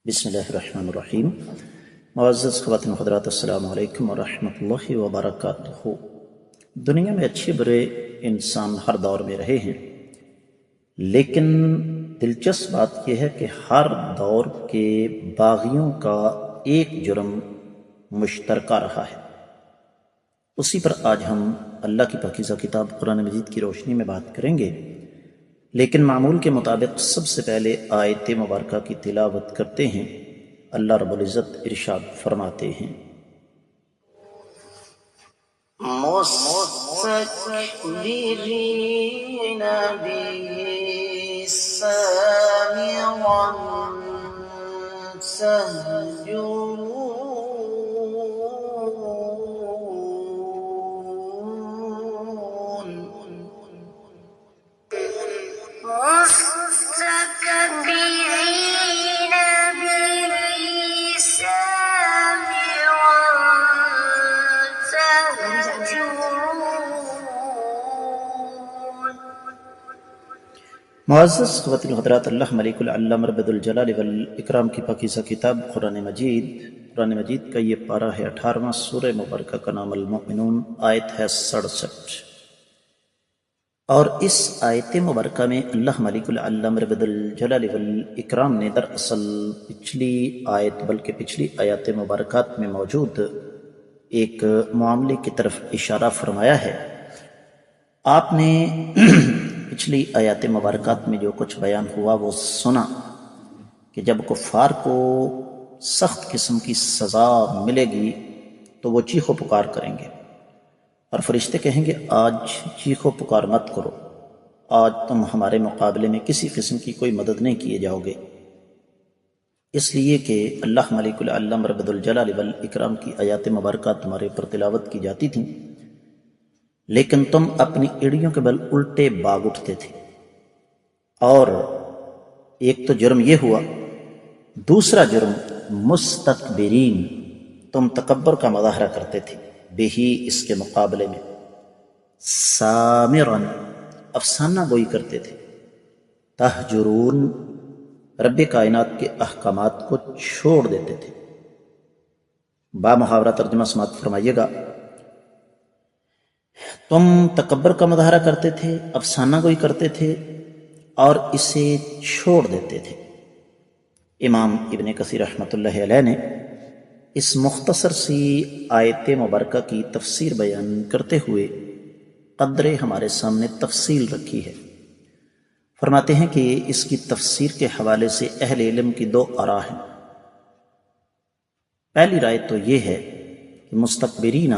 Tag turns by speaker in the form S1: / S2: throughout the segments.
S1: بسم اللہ الرحمن الرحیم۔ معزز خواتین و حضرات، السلام علیکم ورحمۃ اللہ وبرکاتہ۔ دنیا میں اچھے برے انسان ہر دور میں رہے ہیں، لیکن دلچسپ بات یہ ہے کہ ہر دور کے باغیوں کا ایک جرم مشترکہ رہا ہے۔ اسی پر آج ہم اللہ کی پاکیزہ کتاب قرآن مجید کی روشنی میں بات کریں گے، لیکن معمول کے مطابق سب سے پہلے آیت مبارکہ کی تلاوت کرتے ہیں۔ اللہ رب العزت ارشاد فرماتے ہیں،
S2: مستكبرين به سامرا تهجرون مستكبرين به سامرا تهجرون۔
S1: معزز خواتین و حضرات، اللہ ملک العلم رب الجلال والاکرام کی پاکیزہ کتاب قرآن مجید کا یہ پارہ ہے 18واں، سورہ مبارکہ کا نام المؤمنون، آیت ہے 67۔ اور اس آیت مبارکہ میں اللہ ملک العلم رب الجلال والاکرام نے دراصل پچھلی آیات مبارکات میں موجود ایک معاملے کی طرف اشارہ فرمایا ہے۔ آپ نے پچھلی آیات مبارکات میں جو کچھ بیان ہوا وہ سنا کہ جب کفار کو سخت قسم کی سزا ملے گی تو وہ چیخ و پکار کریں گے، اور فرشتے کہیں گے آج چیخ و پکار مت کرو، آج تم ہمارے مقابلے میں کسی قسم کی کوئی مدد نہیں کیے جاؤ گے، اس لیے کہ اللہ ملک العلم رب الجلال والاکرام کی آیات مبارکات تمہارے اوپر تلاوت کی جاتی تھیں، لیکن تم اپنی ایڑیوں کے بل الٹے باغ اٹھتے تھے۔ اور ایک تو جرم یہ ہوا، دوسرا جرم مستکبرین، تم تکبر کا مظاہرہ کرتے تھے، بہی اس کے مقابلے میں، سامرن افسانہ گوئی کرتے تھے، تہجرون رب کائنات کے احکامات کو چھوڑ دیتے تھے۔ با محاورہ ترجمہ سماعت فرمائیے گا، تم تکبر کا مظاہرہ کرتے تھے، افسانہ گوئی کرتے تھے اور اسے چھوڑ دیتے تھے۔ امام ابن کثیر رحمۃ اللہ علیہ نے اس مختصر سی آیت مبارکہ کی تفسیر بیان کرتے ہوئے قدرے ہمارے سامنے تفصیل رکھی ہے۔ فرماتے ہیں کہ اس کی تفسیر کے حوالے سے اہل علم کی دو آراء ہیں۔ پہلی رائے تو یہ ہے کہ مستکبرین،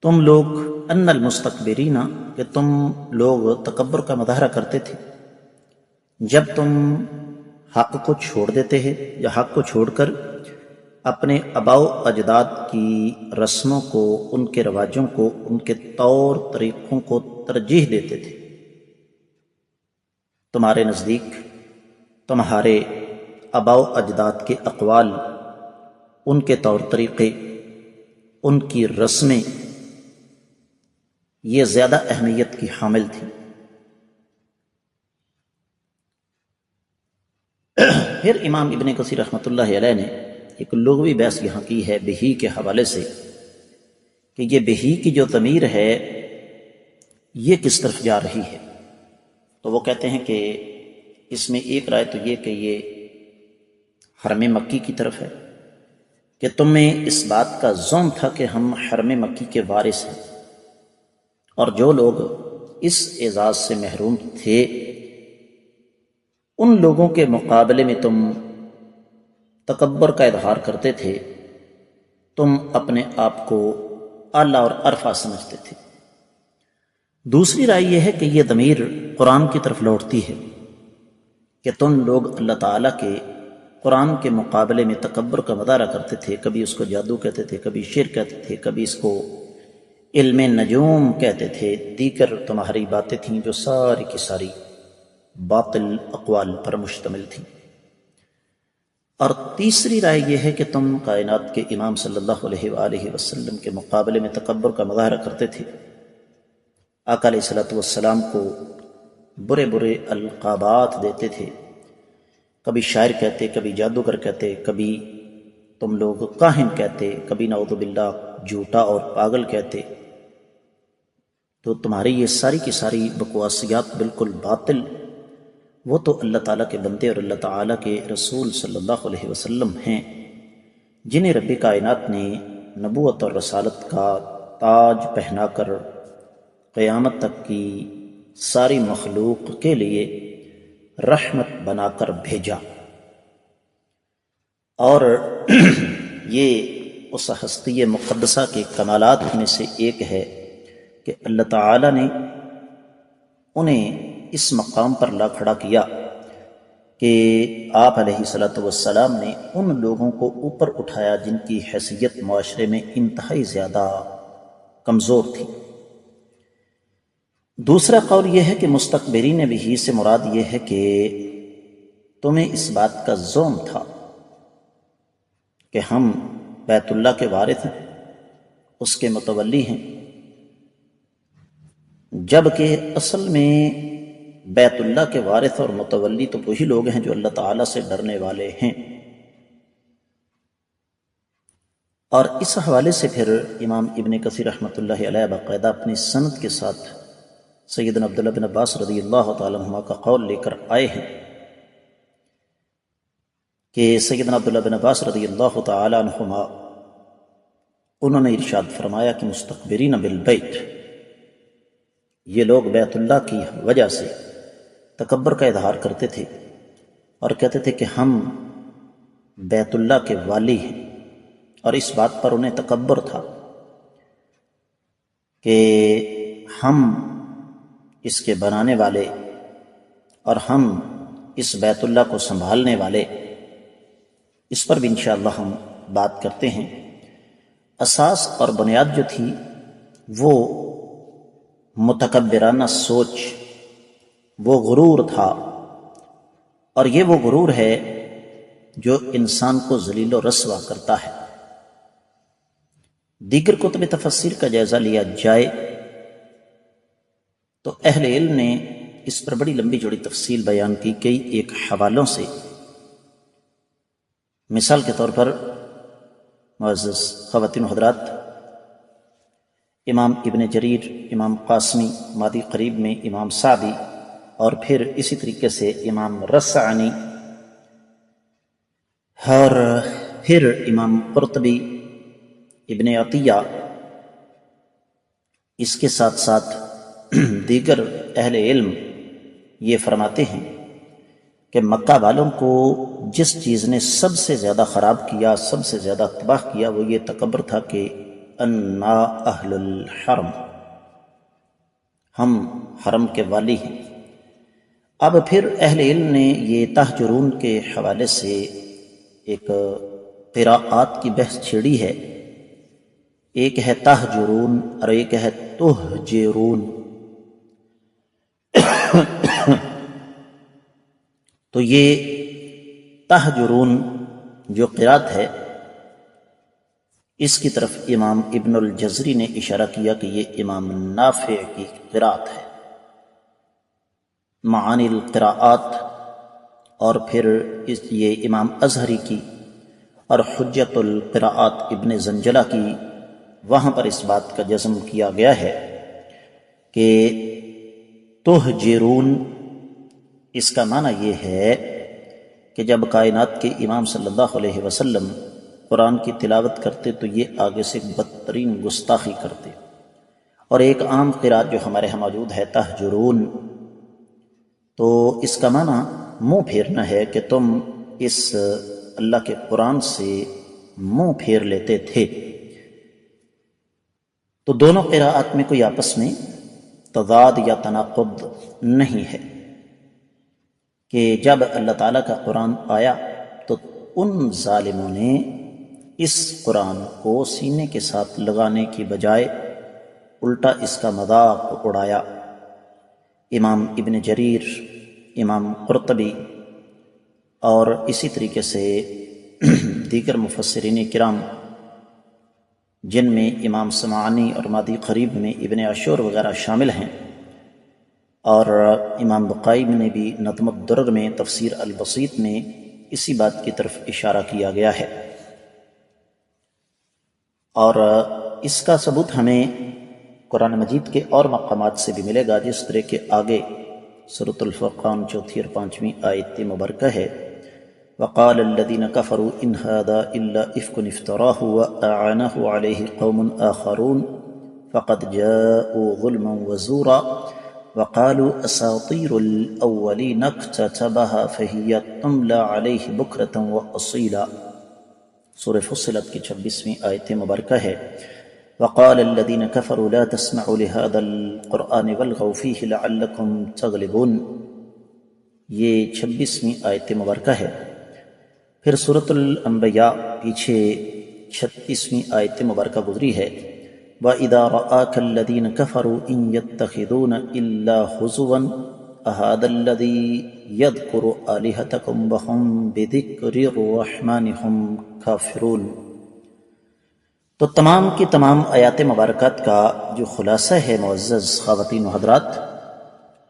S1: تم لوگ، ان المستکبرین، کہ تم لوگ تکبر کا مظاہرہ کرتے تھے جب تم حق کو چھوڑ دیتے ہیں یا حق کو چھوڑ کر اپنے آباء و اجداد کی رسموں کو، ان کے رواجوں کو، ان کے طور طریقوں کو ترجیح دیتے تھے۔ تمہارے نزدیک تمہارے آباء و اجداد کے اقوال، ان کے طور طریقے، ان کی رسمیں یہ زیادہ اہمیت کی حامل تھی۔ پھر امام ابن کثیر رحمۃ اللہ علیہ نے ایک لغوی بحث یہاں کی ہے بہی کے حوالے سے، کہ یہ بہی کی جو ضمیر ہے یہ کس طرف جا رہی ہے۔ تو وہ کہتے ہیں کہ اس میں ایک رائے تو یہ کہ یہ حرم مکی کی طرف ہے، کہ تمہیں اس بات کا ظن تھا کہ ہم حرم مکی کے وارث ہیں، اور جو لوگ اس اعزاز سے محروم تھے ان لوگوں کے مقابلے میں تم تکبر کا اظہار کرتے تھے، تم اپنے آپ کو اعلیٰ اور عرفہ سمجھتے تھے۔ دوسری رائے یہ ہے کہ یہ ضمیر قرآن کی طرف لوٹتی ہے، کہ تم لوگ اللہ تعالیٰ کے قرآن کے مقابلے میں تکبر کا مظاہرہ کرتے تھے، کبھی اس کو جادو کہتے تھے، کبھی شرک کہتے تھے، کبھی اس کو علم نجوم کہتے تھے، دیگر تمہاری باتیں تھیں جو ساری کی ساری باطل اقوال پر مشتمل تھیں۔ اور تیسری رائے یہ ہے کہ تم کائنات کے امام صلی اللہ علیہ وآلہ وسلم کے مقابلے میں تکبر کا مظاہرہ کرتے تھے، آقا علیہ الصلوۃ والسلام کو برے برے القابات دیتے تھے، کبھی شاعر کہتے، کبھی جادوگر کہتے، کبھی تم لوگ کاہن کہتے، کبھی نعوذ باللہ جھوٹا اور پاگل کہتے. تو تمہاری یہ ساری کی ساری بکواسیات بالکل باطل. وہ تو اللہ تعالیٰ کے بندے اور اللہ تعالیٰ کے رسول صلی اللہ علیہ وسلم ہیں، جنہیں رب کائنات نے نبوت اور رسالت کا تاج پہنا کر قیامت تک کی ساری مخلوق کے لیے رحمت بنا کر بھیجا. اور یہ اس ہستی مقدسہ کے کمالات میں سے ایک ہے کہ اللہ تعالیٰ نے انہیں اس مقام پر لا کھڑا کیا کہ آپ علیہ الصلوۃ والسلام نے ان لوگوں کو اوپر اٹھایا جن کی حیثیت معاشرے میں انتہائی زیادہ کمزور تھی. دوسرا قول یہ ہے کہ مستکبرین بھی سے مراد یہ ہے کہ تمہیں اس بات کا زوم تھا کہ ہم بیت اللہ کے وارث ہیں، اس کے متولی ہیں، جبکہ اصل میں بیت اللہ کے وارث اور متولی تو وہی لوگ ہیں جو اللہ تعالیٰ سے ڈرنے والے ہیں. اور اس حوالے سے پھر امام ابن کثیر رحمۃ اللہ علیہ باقاعدہ اپنی سند کے ساتھ سیدنا عبداللہ بن عباس رضی اللہ تعالیٰ عنہما کا قول لے کر آئے ہیں کہ سیدنا عبداللہ بن عباس رضی اللہ تعالیٰ عنہما انہوں نے ارشاد فرمایا کہ مستکبرین بالبیت، یہ لوگ بیت اللہ کی وجہ سے تکبر کا اظہار کرتے تھے اور کہتے تھے کہ ہم بیت اللہ کے والی ہیں، اور اس بات پر انہیں تکبر تھا کہ ہم اس کے بنانے والے اور ہم اس بیت اللہ کو سنبھالنے والے. اس پر بھی انشاءاللہ ہم بات کرتے ہیں. اساس اور بنیاد جو تھی وہ متکبرانہ سوچ، وہ غرور تھا، اور یہ وہ غرور ہے جو انسان کو ذلیل و رسوا کرتا ہے. دیگر کتب تفسیر کا جائزہ لیا جائے تو اہل علم نے اس پر بڑی لمبی چوڑی تفصیل بیان کی کئی ایک حوالوں سے. مثال کے طور پر معزز خواتین و حضرات، امام ابن جریر، امام قاسمی مادی قریب میں، امام سعدی، اور پھر اسی طریقے سے امام رسعنی، اور پھر امام قرطبی، ابن عطیہ، اس کے ساتھ ساتھ دیگر اہل علم یہ فرماتے ہیں کہ مکہ والوں کو جس چیز نے سب سے زیادہ خراب کیا، سب سے زیادہ تباہ کیا، وہ یہ تکبر تھا کہ انا اہل الحرم، ہم حرم کے والی ہیں. اب پھر اہل علم نے یہ تہجرون کے حوالے سے ایک قراءات کی بحث چھیڑی ہے. ایک ہے تہجرون اور ایک ہے تہجرون. تو یہ تہجرون جو قرات ہے، اس کی طرف امام ابن الجزری نے اشارہ کیا کہ یہ امام نافع کی قرات ہے. معانی القراءات، اور پھر یہ امام ازہری کی اور حجت القراءات ابن زنجلہ کی، وہاں پر اس بات کا جزم کیا گیا ہے کہ تہجرون اس کا معنی یہ ہے کہ جب کائنات کے امام صلی اللہ علیہ وسلم قرآن کی تلاوت کرتے تو یہ آگے سے بدترین گستاخی کرتے. اور ایک عام قرات جو ہمارے ہاں موجود ہے تہجرون، تو اس کا معنی منہ پھیرنا ہے کہ تم اس اللہ کے قرآن سے منہ پھیر لیتے تھے. تو دونوں قراءات میں کوئی آپس میں تضاد یا تناقض نہیں ہے کہ جب اللہ تعالیٰ کا قرآن آیا تو ان ظالموں نے اس قرآن کو سینے کے ساتھ لگانے کی بجائے الٹا اس کا مذاق اڑایا. امام ابن جریر، امام قرطبی اور اسی طریقے سے دیگر مفسرین کرام جن میں امام سمعانی اور مادی قریب میں ابن عاشور وغیرہ شامل ہیں، اور امام بقائی نے بھی نظم الدرر میں تفسیر البسیط میں اسی بات کی طرف اشارہ کیا گیا ہے، اور اس کا ثبوت ہمیں قرآن مجید کے اور مقامات سے بھی ملے گا، جس طرح کہ آگے سورۃ الفرقان 4 اور 5 آیت مبارکہ ہے، وقال الذين كفروا ان هذا الا افك افتراه واعانه عليه قوم آخرون فقد جاءوا ظلما وزورا وقالوا اساطير الاولين اكتتبها فهي تملى عليه بكرة واصيلا۔ سورہ فصلت کی 26ویں آیت مبارکہ ہے، وقال الذين كفروا لا تسمعوا لهذا القرآن والغوا فيه لعلكم تغلبون، یہ 26ویں آیت مبارکہ ہے۔ پھر سورۃ الانبیاء پیچھے 36ویں آیت مبارکہ گزری ہے، وَإِذَا رَآكَ الَّذِينَ كَفَرُوا إِن يَتَّخِذُونَ إِلَّا هُزُوًا أَهَذَا الَّذِي يَذْكُرُ آلِهَتَكُمْ وَهُمْ بِذِكْرِ الرَّحْمَنِ هُمْ كَافِرُونَ۔ تو تمام کی تمام آیات مبارکات کا جو خلاصہ ہے معزز خواتین و حضرات،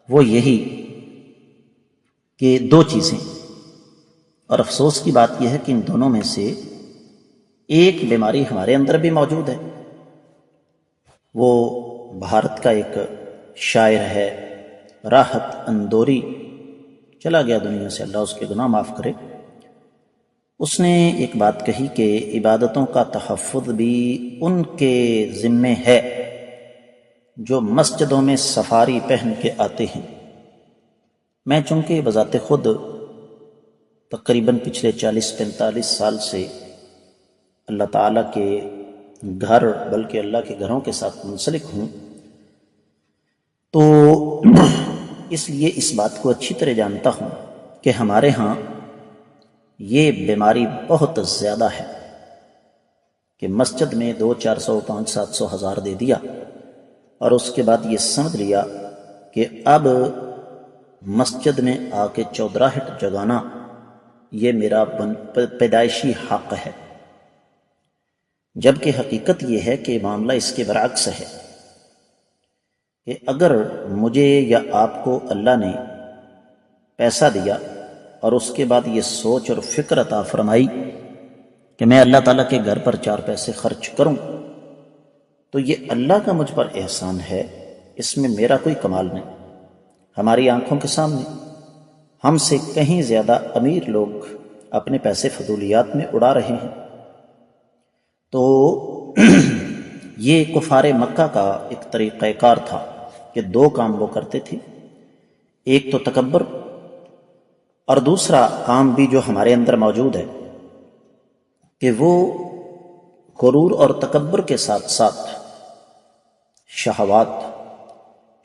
S1: وہ یہی کہ دو چیزیں، اور افسوس کی بات یہ ہے کہ ان دونوں میں سے ایک بیماری ہمارے اندر بھی موجود ہے۔ وہ بھارت کا ایک شاعر ہے راحت اندوری، چلا گیا دنیا سے، اللہ اس کے گناہ معاف کرے۔ اس نے ایک بات کہی کہ عبادتوں کا تحفظ بھی ان کے ذمے ہے جو مسجدوں میں سفاری پہن کے آتے ہیں۔ میں چونکہ بذات خود تقریباً پچھلے 40-45 سال سے اللہ تعالیٰ کے گھر بلکہ اللہ کے گھروں کے ساتھ منسلک ہوں، تو اس لیے اس بات کو اچھی طرح جانتا ہوں کہ ہمارے ہاں یہ بیماری بہت زیادہ ہے کہ مسجد میں 200-400 500-700 ہزار دے دیا، اور اس کے بعد یہ سمجھ لیا کہ اب مسجد میں آ کے چودراہٹ جگانا یہ میرا پیدائشی حق ہے، جبکہ حقیقت یہ ہے کہ معاملہ اس کے برعکس ہے کہ اگر مجھے یا آپ کو اللہ نے پیسہ دیا اور اس کے بعد یہ سوچ اور فکر عطا فرمائی کہ میں اللہ تعالیٰ کے گھر پر 4 پیسے خرچ کروں، تو یہ اللہ کا مجھ پر احسان ہے، اس میں میرا کوئی کمال نہیں۔ ہماری آنکھوں کے سامنے ہم سے کہیں زیادہ امیر لوگ اپنے پیسے فضولیات میں اڑا رہے ہیں۔ تو یہ کفار مکہ کا ایک طریقہ کار تھا کہ 2 کام وہ کرتے تھے، ایک تو تکبر، اور دوسرا کام بھی جو ہمارے اندر موجود ہے کہ وہ غرور اور تکبر کے ساتھ ساتھ شہوات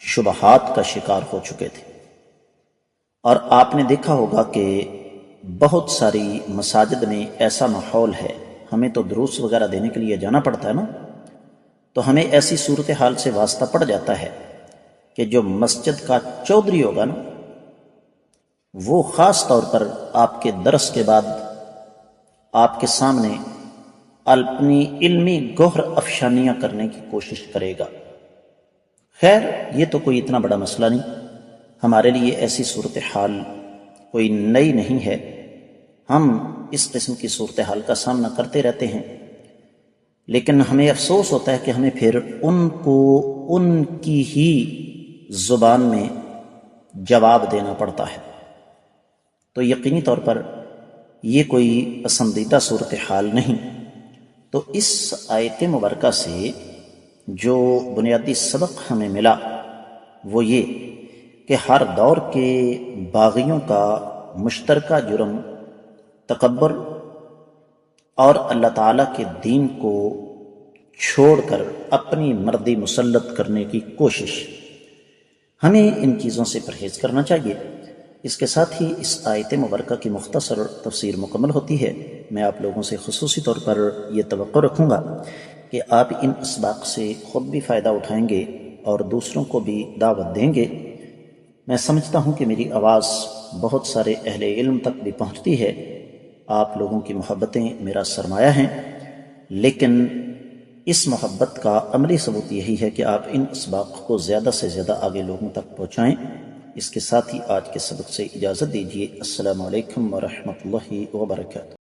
S1: شبہات کا شکار ہو چکے تھے۔ اور آپ نے دیکھا ہوگا کہ بہت ساری مساجد میں ایسا ماحول ہے، ہمیں تو دروس وغیرہ دینے کے لیے جانا پڑتا ہے نا، تو ہمیں ایسی صورتحال سے واسطہ پڑ جاتا ہے کہ جو مسجد کا چودھری ہوگا نا، وہ خاص طور پر آپ کے درس کے بعد آپ کے سامنے اپنی علمی گوہر افشانیاں کرنے کی کوشش کرے گا۔ خیر یہ تو کوئی اتنا بڑا مسئلہ نہیں، ہمارے لیے ایسی صورتحال کوئی نئی نہیں ہے، ہم اس قسم کی صورتحال کا سامنا کرتے رہتے ہیں، لیکن ہمیں افسوس ہوتا ہے کہ ہمیں پھر ان کو ان کی ہی زبان میں جواب دینا پڑتا ہے۔ تو یقینی طور پر یہ کوئی پسندیدہ صورتحال نہیں۔ تو اس آیت مبارکہ سے جو بنیادی سبق ہمیں ملا وہ یہ کہ ہر دور کے باغیوں کا مشترکہ جرم تکبر اور اللہ تعالیٰ کے دین کو چھوڑ کر اپنی مرضی مسلط کرنے کی کوشش، ہمیں ان چیزوں سے پرہیز کرنا چاہیے۔ اس کے ساتھ ہی اس آیت مبارکہ کی مختصر تفسیر مکمل ہوتی ہے۔ میں آپ لوگوں سے خصوصی طور پر یہ توقع رکھوں گا کہ آپ ان اسباق سے خود بھی فائدہ اٹھائیں گے اور دوسروں کو بھی دعوت دیں گے۔ میں سمجھتا ہوں کہ میری آواز بہت سارے اہل علم تک بھی پہنچتی ہے، آپ لوگوں کی محبتیں میرا سرمایہ ہیں، لیکن اس محبت کا عملی ثبوت یہی ہے کہ آپ ان اسباق کو زیادہ سے زیادہ آگے لوگوں تک پہنچائیں۔ اس کے ساتھ ہی آج کے سبق سے اجازت دیجیے۔ السلام علیکم ورحمۃ اللہ وبرکاتہ۔